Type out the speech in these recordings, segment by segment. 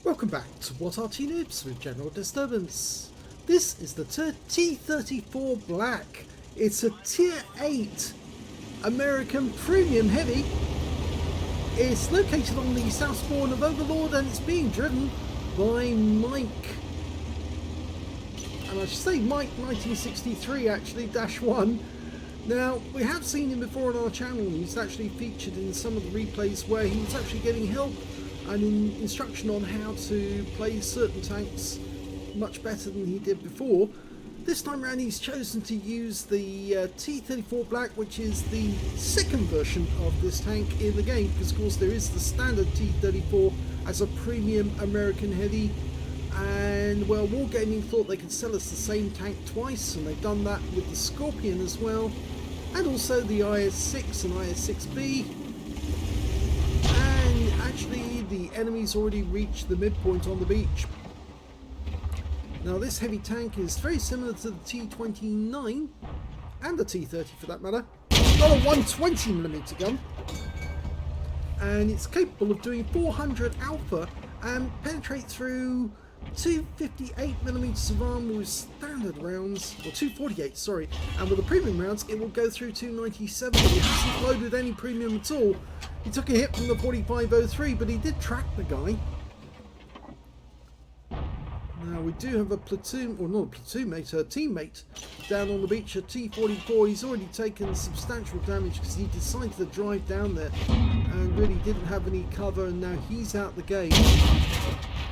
Welcome back to What Are Noobs with General Disturbance. This is the T34 Black. It's a Tier 8 American Premium Heavy. It's located on the south spawn of Overlord and it's being driven by Mike. And I should say Mike 1963 actually, -1. Now, we have seen him before on our channel. He's actually featured in some of the replays where he was actually getting help and instruction on how to play certain tanks much better than he did before. This time around he's chosen to use the T34 Black, which is the second version of this tank in the game, because of course there is the standard T34 as a premium American heavy, and well, Wargaming thought they could sell us the same tank twice, and they've done that with the Scorpion as well, and also the IS-6 and IS-6 B. Actually, the enemy's already reached the midpoint on the beach. Now, this heavy tank is very similar to the T29 and the T30 for that matter. Got a 120mm gun, and it's capable of doing 400 alpha and penetrate through 258mm of armor with standard rounds, or 248, sorry, and with the premium rounds it will go through 297. It hasn't loaded any premium at all. He took a hit from the 4503, but he did track the guy. Now we do have a platoon, or not a platoon mate, a teammate down on the beach at T44. He's already taken substantial damage because he decided to drive down there and really didn't have any cover, and now he's out the game.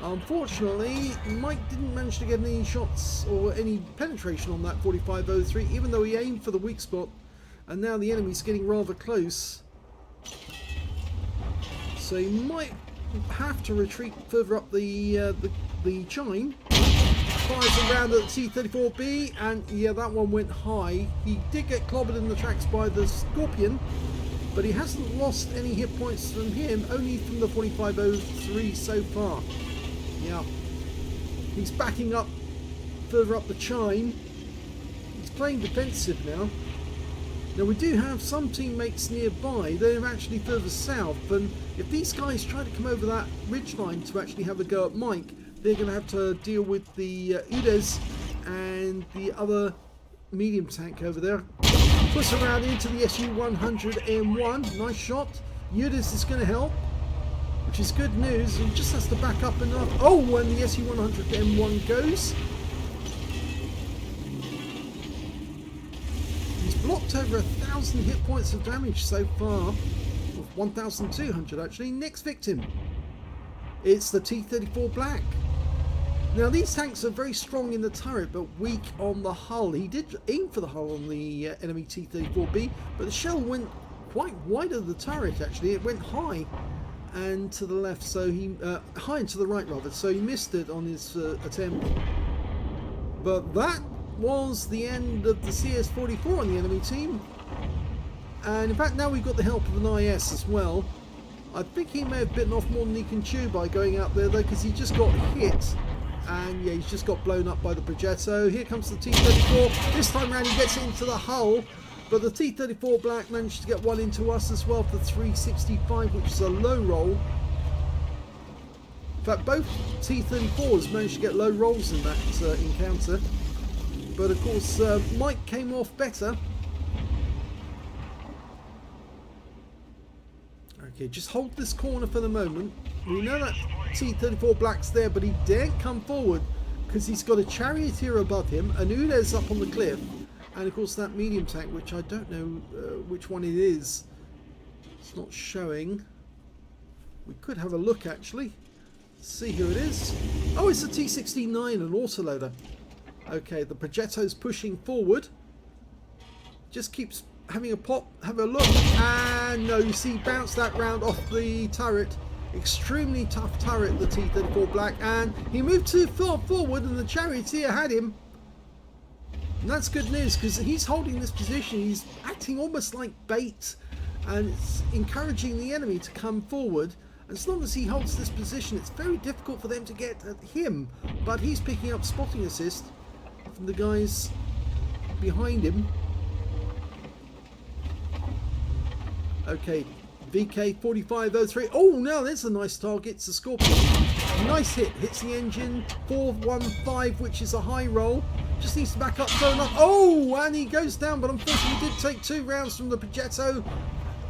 Unfortunately, Mike didn't manage to get any shots or any penetration on that 4503, even though he aimed for the weak spot, and now the enemy's getting rather close. So he might have to retreat further up the chine. Fires around at the T34 B, and yeah, that one went high. He did get clobbered in the tracks by the Scorpion, but he hasn't lost any hit points from him, only from the 4503 so far. Yeah, he's backing up further up the chine. He's playing defensive now. Now we do have some teammates nearby. They're actually further south, and if these guys try to come over that ridgeline to actually have a go at Mike, they're going to have to deal with the Udes and the other medium tank over there. Push around into the SU-100M1. Nice shot. Udes is going to help, which is good news. He just has to back up enough. Oh, when the SU-100M1 goes, he's blocked over 1,000 hit points of damage so far. 1,200 actually. Next victim, it's the T34 Black. Now these tanks are very strong in the turret but weak on the hull. He did aim for the hull on the enemy T34 B, but the shell went quite wide of the turret actually. It went high and to the left, so he high and to the right rather, so he missed it on his attempt. But that was the end of the CS44 on the enemy team, and in fact now we've got the help of an IS as well. I think he may have bitten off more than he can chew by going out there though, because he just got hit, and yeah, he's just got blown up by the Progetto. Here comes the T34. This time around he gets it into the hull, but the T34 Black managed to get one into us as well for 365, which is a low roll. In fact, both T34s managed to get low rolls in that encounter, but of course Mike came off better. Okay, just hold this corner for the moment. We know that T34 Black's there, but he daren't come forward because he's got a charioteer above him, an Udes up on the cliff, and of course that medium tank, which I don't know which one it is. It's not showing. We could have a look actually. See who it is. Oh, it's a T69, an autoloader. Okay, the Progetto's pushing forward. Just keeps having a pop, have a look, and no, you see, bounce that round off the turret. Extremely tough turret, the T34 Black, and he moved too far forward and the charioteer had him. And that's good news because he's holding this position. He's acting almost like bait, and it's encouraging the enemy to come forward. And as long as he holds this position, it's very difficult for them to get at him, but he's picking up spotting assist from the guys behind him. Okay, VK 4503. Oh, now there's a nice target. It's a Scorpion. Nice hit. Hits the engine. 415, which is a high roll. Just needs to back up, throw enough. Oh, and he goes down, but unfortunately he did take 2 rounds from the Progetto.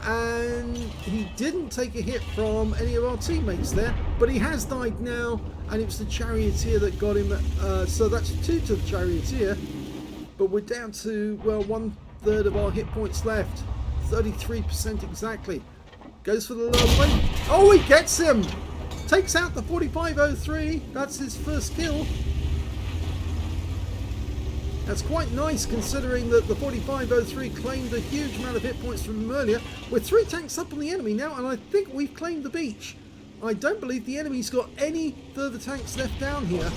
And he didn't take a hit from any of our teammates there. But he has died now, and it was the Charioteer that got him. So that's 2 to the Charioteer. But we're down to, well, 1/3 of our hit points left. 33% exactly. Goes for the low point. Oh, he gets him! Takes out the 4503. That's his first kill. That's quite nice considering that the 4503 claimed a huge amount of hit points from him earlier. We're 3 tanks up on the enemy now, and I think we've claimed the beach. I don't believe the enemy's got any further tanks left down here.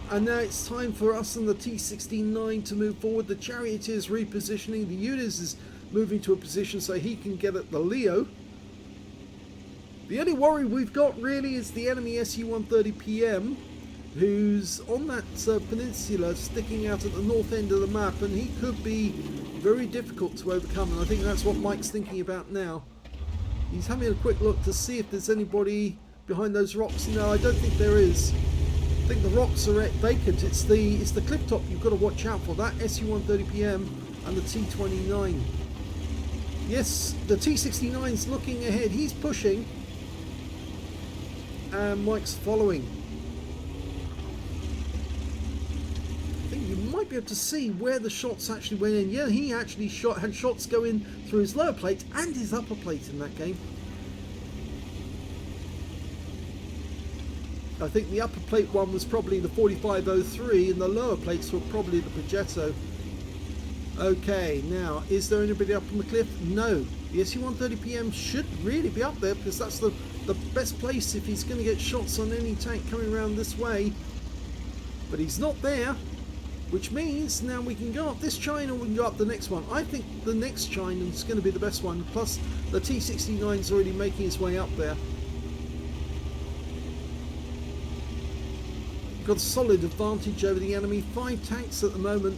And now it's time for us and the T69 to move forward. The Charioteer's repositioning. The Unis is moving to a position so he can get at the Leo. The only worry we've got really is the enemy SU-130 PM, who's on that peninsula sticking out at the north end of the map, and he could be very difficult to overcome, and I think that's what Mike's thinking about now. He's having a quick look to see if there's anybody behind those rocks. No, I don't think there is. I think the rocks are vacant. It's the cliff top you've got to watch out for. That SU-130 PM and the T29. Yes, the T69's looking ahead. He's pushing. And Mike's following. I think you might be able to see where the shots actually went in. Yeah, he actually had shots go in through his lower plate and his upper plate in that game. I think the upper plate one was probably the 4503 and the lower plates were probably the Progetto. Okay, now, is there anybody up on the cliff? No. The SU-130 PM should really be up there because that's the best place if he's going to get shots on any tank coming around this way. But he's not there, which means now we can go up this chine or we can go up the next one. I think the next chine is going to be the best one, plus the T69's already making his way up there. Got a solid advantage over the enemy. 5 tanks at the moment.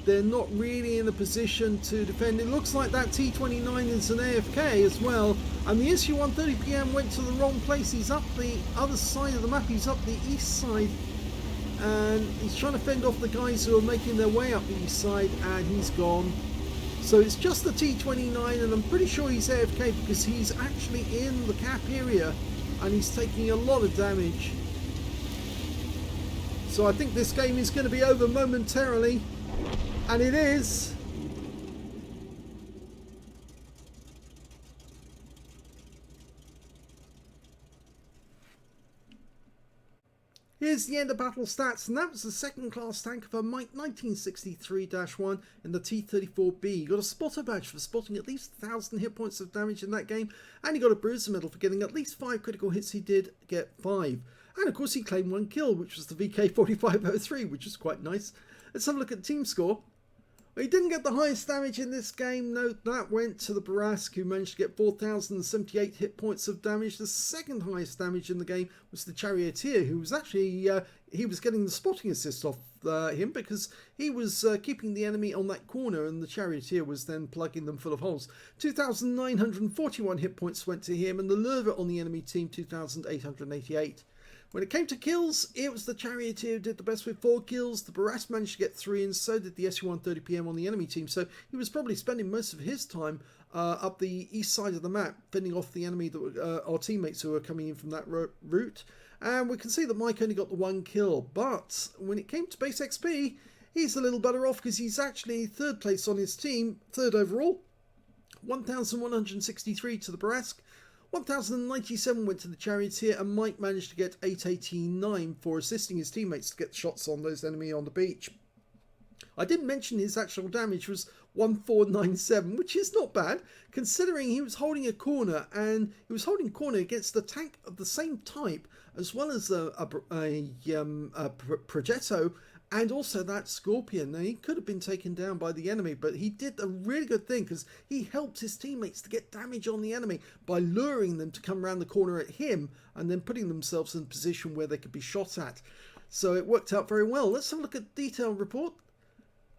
They're not really in a position to defend. It looks like that T29 is an AFK as well. And the SU-130 PM went to the wrong place. He's up the other side of the map. He's up the east side. And he's trying to fend off the guys who are making their way up the east side. And he's gone. So it's just the T29. And I'm pretty sure he's AFK because he's actually in the cap area. And he's taking a lot of damage. So I think this game is going to be over momentarily. And it is. Here's the end of battle stats, and that was the second class tank of a Mike 1963-1 in the T34 B. You got a spotter badge for spotting at least 1,000 hit points of damage in that game, and he got a bruiser medal for getting at least 5 critical hits. He did get 5. And of course he claimed 1 kill, which was the VK4503, which was quite nice. Let's have a look at team score. Well, he didn't get the highest damage in this game. No, that went to the Barask, who managed to get 4,078 hit points of damage. The second highest damage in the game was the Charioteer, who was actually he was getting the spotting assist off him because he was keeping the enemy on that corner, and the Charioteer was then plugging them full of holes. 2,941 hit points went to him, and the Lurva on the enemy team 2,888. When it came to kills, it was the Charioteer who did the best with 4 kills. The Barask managed to get 3, and so did the SU-130 PM on the enemy team. So he was probably spending most of his time up the east side of the map, fending off the enemy, that were, our teammates who were coming in from that route. And we can see that Mike only got the 1 kill. But when it came to base XP, he's a little better off because he's actually 3rd place on his team, 3rd overall. 1,163 to the Barask. 1,097 went to the Charioteer, and Mike managed to get 889 for assisting his teammates to get shots on those enemy on the beach. I didn't mention his actual damage was 1497, which is not bad, considering he was holding a corner, and he was holding corner against a tank of the same type, as well as a Progetto, and also that Scorpion. Now, he could have been taken down by the enemy, but he did a really good thing because he helped his teammates to get damage on the enemy by luring them to come around the corner at him and then putting themselves in a position where they could be shot at. So it worked out very well. Let's have a look at the detailed report.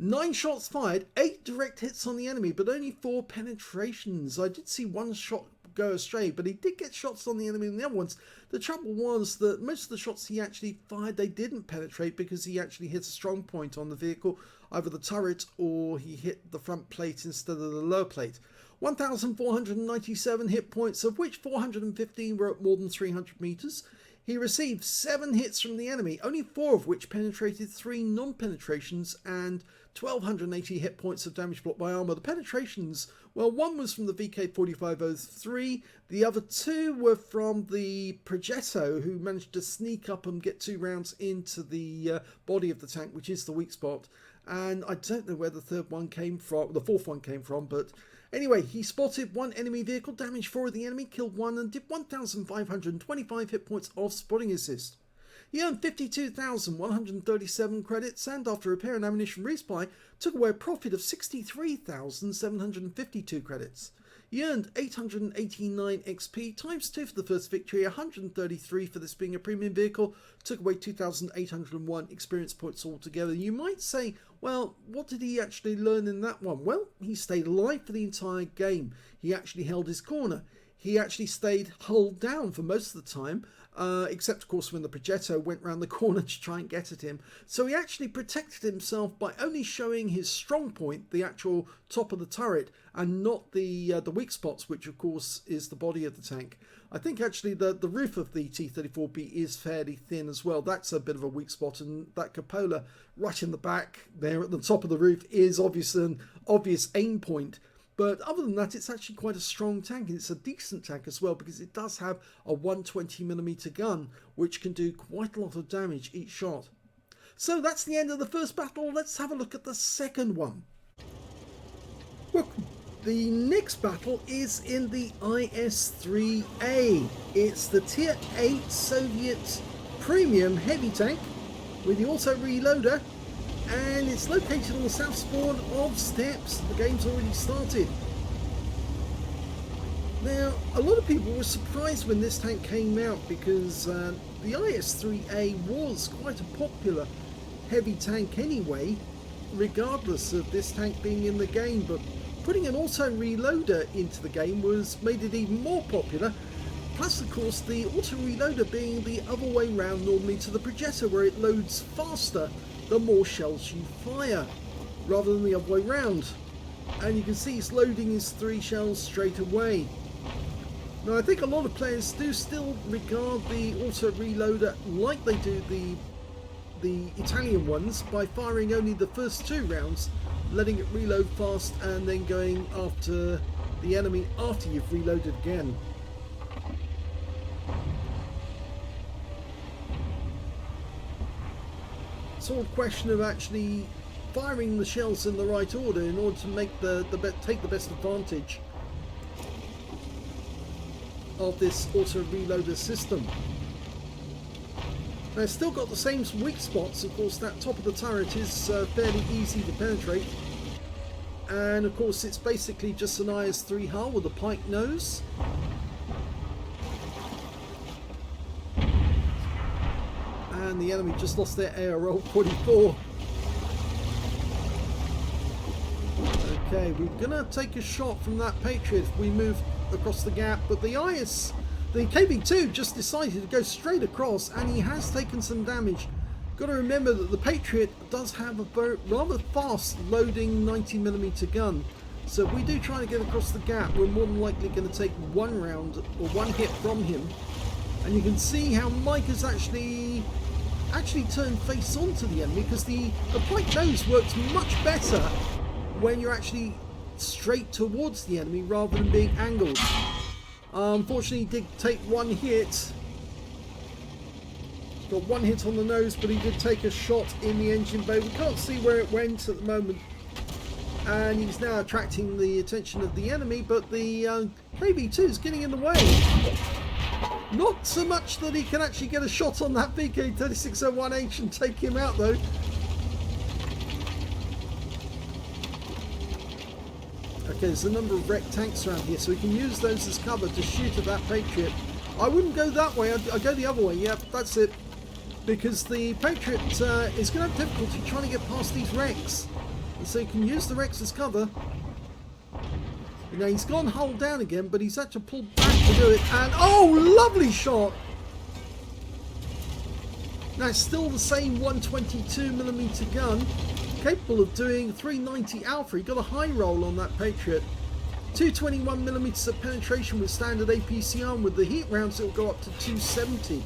9 shots fired, 8 direct hits on the enemy, but only 4 penetrations. I did see 1 shot go astray, but he did get shots on the enemy and the other ones. The trouble was that most of the shots he actually fired, they didn't penetrate because he actually hit a strong point on the vehicle, either the turret or he hit the front plate instead of the lower plate. 1,497 hit points, of which 415 were at more than 300 meters. He received 7 hits from the enemy, only 4 of which penetrated, 3 non-penetrations, and 1,280 hit points of damage blocked by armor. The penetrations, well, one was from the VK4503, the other 2 were from the Progetto, who managed to sneak up and get 2 rounds into the body of the tank, which is the weak spot. And I don't know where the third one came from, the fourth one came from, but anyway, he spotted 1 enemy vehicle, damaged 4 of the enemy, killed 1, and did 1,525 hit points of spotting assist. He earned 52,137 credits, and after repair and ammunition resupply, took away a profit of 63,752 credits. He earned 889 XP, times 2 for the first victory, 133 for this being a premium vehicle, took away 2,801 experience points altogether. You might say, well, what did he actually learn in that one? Well, he stayed alive for the entire game. He actually held his corner. He actually stayed hull down for most of the time, except of course when the Progetto went round the corner to try and get at him. So he actually protected himself by only showing his strong point, the actual top of the turret, and not the weak spots, which of course is the body of the tank. I think actually the roof of the T34 B is fairly thin as well. That's a bit of a weak spot, and that cupola right in the back there at the top of the roof is obviously an obvious aim point. But other than that, it's actually quite a strong tank, and it's a decent tank as well because it does have a 120mm gun, which can do quite a lot of damage each shot. So that's the end of the first battle. Let's have a look at the second one. Well, the next battle is in the IS-3A. It's the Tier 8 Soviet premium heavy tank with the auto reloader, and it's located on the south spawn of Steppes. The game's already started. Now, a lot of people were surprised when this tank came out because the IS-3A was quite a popular heavy tank anyway, regardless of this tank being in the game, but putting an auto reloader into the game made it even more popular. Plus, of course, the auto reloader being the other way round normally to the Progetto, where it loads faster the more shells you fire, rather than the other way round. And you can see he's loading his 3 shells straight away. Now, I think a lot of players do still regard the auto reloader like they do the Italian ones, by firing only the first 2 rounds, letting it reload fast, and then going after the enemy after you've reloaded again. Sort of question of actually firing the shells in the right order in order to make take the best advantage of this auto reloader system. Now, it's still got the same weak spots. Of course, that top of the turret is fairly easy to penetrate, and of course it's basically just an IS-3 hull with a pike nose. And the enemy just lost their ARL 44. Okay, we're gonna take a shot from that Patriot if we move across the gap, but the KB2 just decided to go straight across, and he has taken some damage. Got to remember that the Patriot does have a rather fast loading 90mm gun, so if we do try to get across the gap, we're more than likely going to take 1 round or 1 hit from him. And you can see how Mike has actually turned face onto the enemy, because the pike nose works much better when you're actually straight towards the enemy rather than being angled. Unfortunately, he did take 1 hit. Got 1 hit on the nose, but he did take a shot in the engine bay. We can't see where it went at the moment, and he's now attracting the attention of the enemy, but the KB2 is getting in the way. Not so much that he can actually get a shot on that VK3601H and take him out, though. Okay, there's a number of wrecked tanks around here, so we can use those as cover to shoot at that Patriot. I wouldn't go that way, I'd go the other way. Yep, that's it. Because the Patriot is going to have difficulty trying to get past these wrecks. And so you can use the wrecks as cover. You know, he's gone hull down again, but he's had to pull back to do it. And, oh, lovely shot. Now, it's still the same 122mm gun, capable of doing 390 alpha. He got a high roll on that Patriot. 221mm of penetration with standard APC arm. With the heat rounds, it'll go up to 270.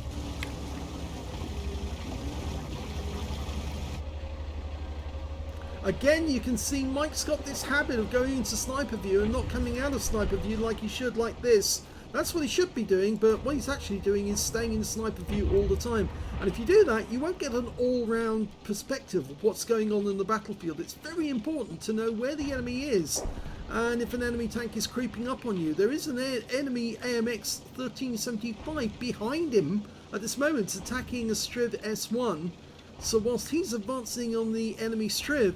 Again, you can see Mike's got this habit of going into sniper view and not coming out of sniper view like he should, like this. That's what he should be doing, but what he's actually doing is staying in sniper view all the time. And if you do that, you won't get an all-round perspective of what's going on in the battlefield. It's very important to know where the enemy is, and if an enemy tank is creeping up on you. There is an enemy AMX 1375 behind him at this moment. It's attacking a Striv S1. So whilst he's advancing on the enemy Striv,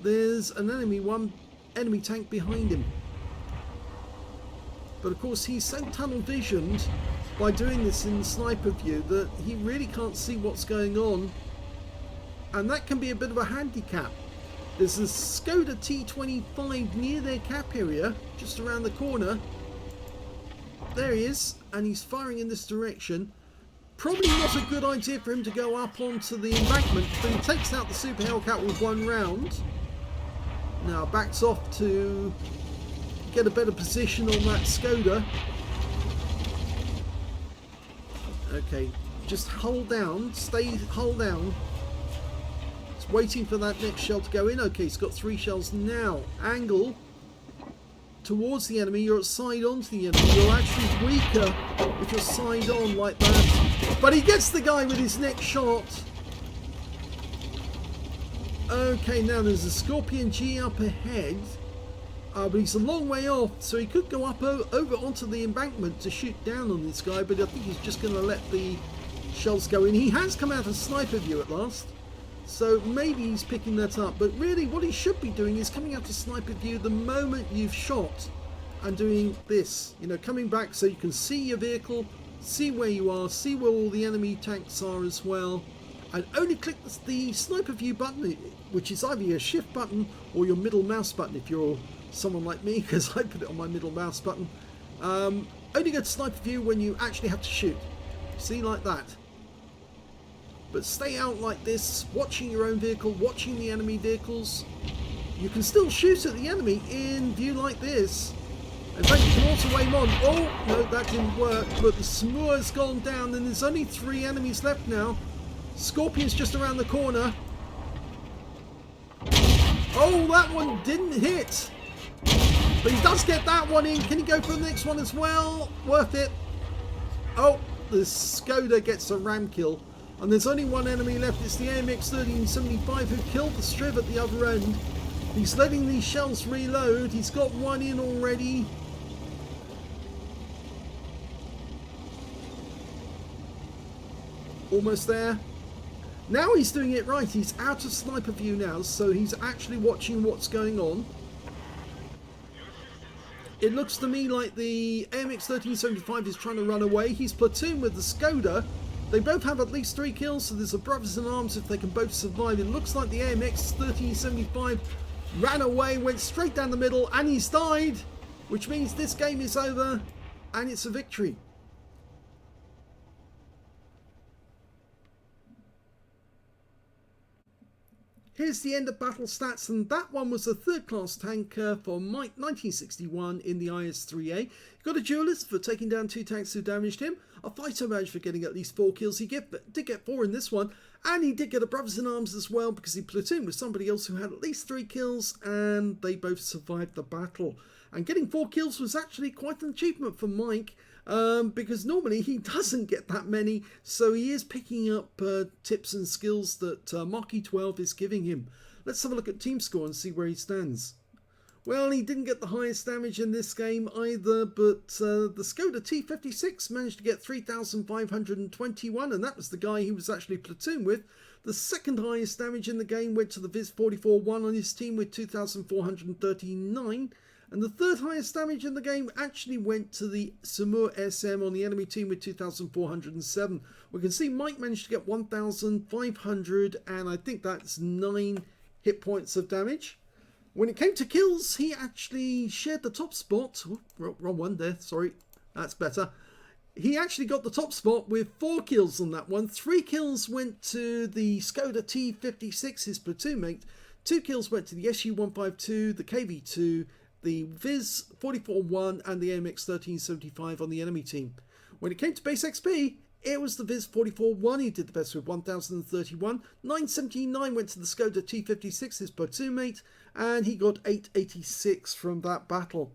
there's an enemy tank behind him. But of course he's so tunnel visioned by doing this in sniper view that he really can't see what's going on, and that can be a bit of a handicap. There's a Skoda T25 near their cap area, just around the corner. There he is, and he's firing in this direction. Probably not a good idea for him to go up onto the embankment, but he takes out the Super Hellcat with one round. Now backs off to get a better position on that Skoda. Okay, just hold down, stay hull down. It's waiting for that next shell to go in. Okay, he's got 3 shells now. Angle towards the enemy. You're side on to the enemy. You're actually weaker if you're side on like that. But he gets the guy with his next shot. Okay, now there's a Scorpion G up ahead. But he's a long way off, so he could go up over onto the embankment to shoot down on this guy, but I think he's just going to let the shells go in. He has come out of sniper view at last, so maybe he's picking that up. But really what he should be doing is coming out of sniper view the moment you've shot and doing this, you know, coming back so you can see your vehicle, see where you are, see where all the enemy tanks are as well, and only click the sniper view button, which is either your shift button or your middle mouse button if you're someone like me, because I put it on my middle mouse button. Only go to sniper view when you actually have to shoot. See, like that. But stay out like this, watching your own vehicle, watching the enemy vehicles. You can still shoot at the enemy in view like this. In fact, you can also aim on. Oh, no, that didn't work. But the Smur's gone down, and there's only 3 enemies left now. Scorpion's just around the corner. Oh, that one didn't hit. But he does get that one in. Can he go for the next one as well? Worth it. Oh, the Skoda gets a ram kill. And there's only one enemy left. It's the AMX 1375 who killed the Striv at the other end. He's letting these shells reload. He's got one in already. Almost there. Now he's doing it right. He's out of sniper view now, so he's actually watching what's going on. It looks to me like the AMX 1375 is trying to run away. He's platooned with the Skoda. They both have at least 3 kills, so there's a brothers in arms if they can both survive. It looks like the AMX 1375 ran away, went straight down the middle, and he's died, which means this game is over, and it's a victory. Here's the end of battle stats, and that one was a 3rd class tanker for Mike 1961 in the IS-3A. Got a duelist for taking down 2 tanks who damaged him, a fighter managed for getting at least 4 kills. He did get 4 in this one, and he did get a brothers in arms as well because he platooned with somebody else who had at least 3 kills, and they both survived the battle. And getting 4 kills was actually quite an achievement for Mike, because normally he doesn't get that many, so he is picking up tips and skills that Marky 12 is giving him. Let's have a look at team score and see where he stands. Well, he didn't get the highest damage in this game either, but the Skoda T56 managed to get 3,521, and that was the guy he was actually platooned with. The 2nd highest damage in the game went to the Viz 44-1 on his team with 2,439. And the 3rd highest damage in the game actually went to the Samur SM on the enemy team with 2,407. We can see Mike managed to get 1,500, and I think that's 9 hit points of damage. When it came to kills, he actually shared the top spot. Ooh, wrong one there, sorry. That's better. He actually got the top spot with 4 kills on that one. 3 kills went to the Skoda T56, his platoon mate. 2 kills went to the SU-152, the KV-2, the Viz 44-1 and the AMX 1375 on the enemy team. When it came to base XP, it was the Viz 44-1 he did the best with 1031. 979 went to the Skoda T56, his platoon mate, and he got 886 from that battle.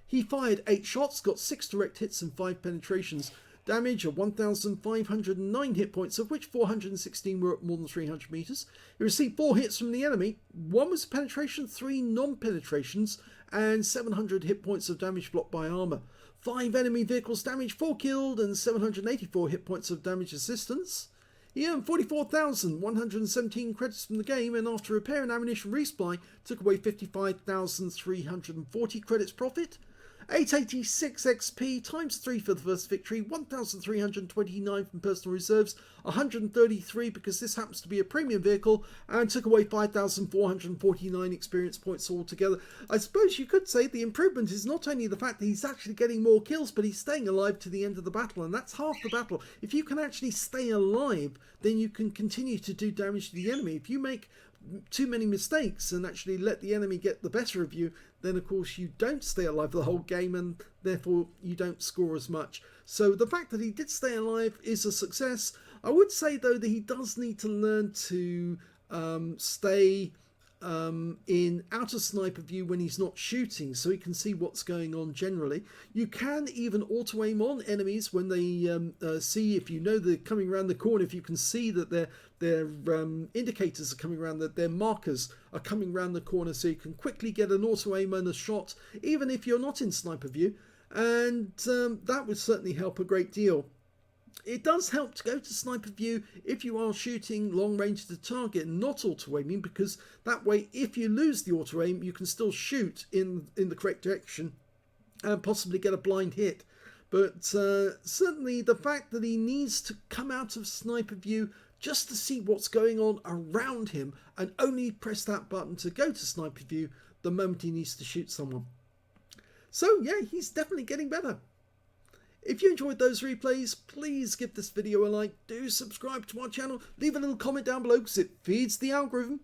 He fired 8 shots, got 6 direct hits and 5 penetrations. Damage of 1,509 hit points, of which 416 were at more than 300 meters. He received 4 hits from the enemy. 1 was a penetration, 3 non-penetrations, and 700 hit points of damage blocked by armor. 5 enemy vehicles damaged, 4 killed, and 784 hit points of damage assistance. He earned 44,117 credits from the game, and after repair and ammunition resupply, took away 55,340 credits profit. 886 XP times 3 for the first victory, 1,329 from personal reserves, 133 because this happens to be a premium vehicle, and took away 5,449 experience points altogether. I suppose you could say the improvement is not only the fact that he's actually getting more kills, but he's staying alive to the end of the battle, and that's half the battle. If you can actually stay alive, then you can continue to do damage to the enemy. If you make too many mistakes and actually let the enemy get the better of you, then of course you don't stay alive the whole game, and therefore you don't score as much. So the fact that he did stay alive is a success. I would say though that he does need to learn to stay in outer sniper view when he's not shooting, so he can see what's going on generally. You can even auto aim on enemies when they see, if you know they're coming around the corner, if you can see that their indicators are coming around, that their markers are coming around the corner, so you can quickly get an auto aim and a shot even if you're not in sniper view, and that would certainly help a great deal. It does help to go to sniper view if you are shooting long range to target and not auto aiming, because that way if you lose the auto aim you can still shoot in the correct direction and possibly get a blind hit. But certainly the fact that he needs to come out of sniper view just to see what's going on around him and only press that button to go to sniper view the moment he needs to shoot someone. So yeah, he's definitely getting better. If you enjoyed those replays, please give this video a like, do subscribe to our channel, leave a little comment down below because it feeds the algorithm.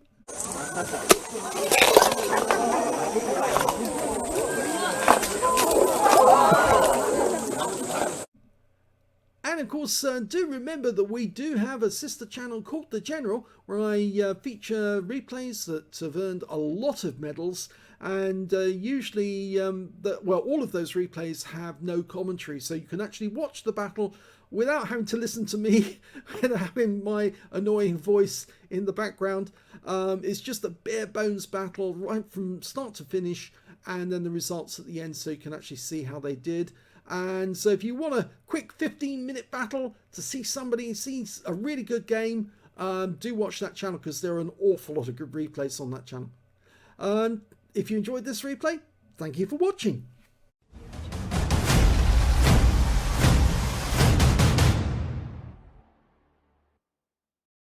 And of course, do remember that we do have a sister channel called The General, where I feature replays that have earned a lot of medals, and usually, all of those replays have no commentary, so you can actually watch the battle without having to listen to me and having my annoying voice in the background. It's just a bare bones battle right from start to finish, and then the results at the end, so you can actually see how they did. And so if you want a quick 15-minute battle to see somebody see a really good game, do watch that channel, because there are an awful lot of good replays on that channel. And if you enjoyed this replay, thank you for watching.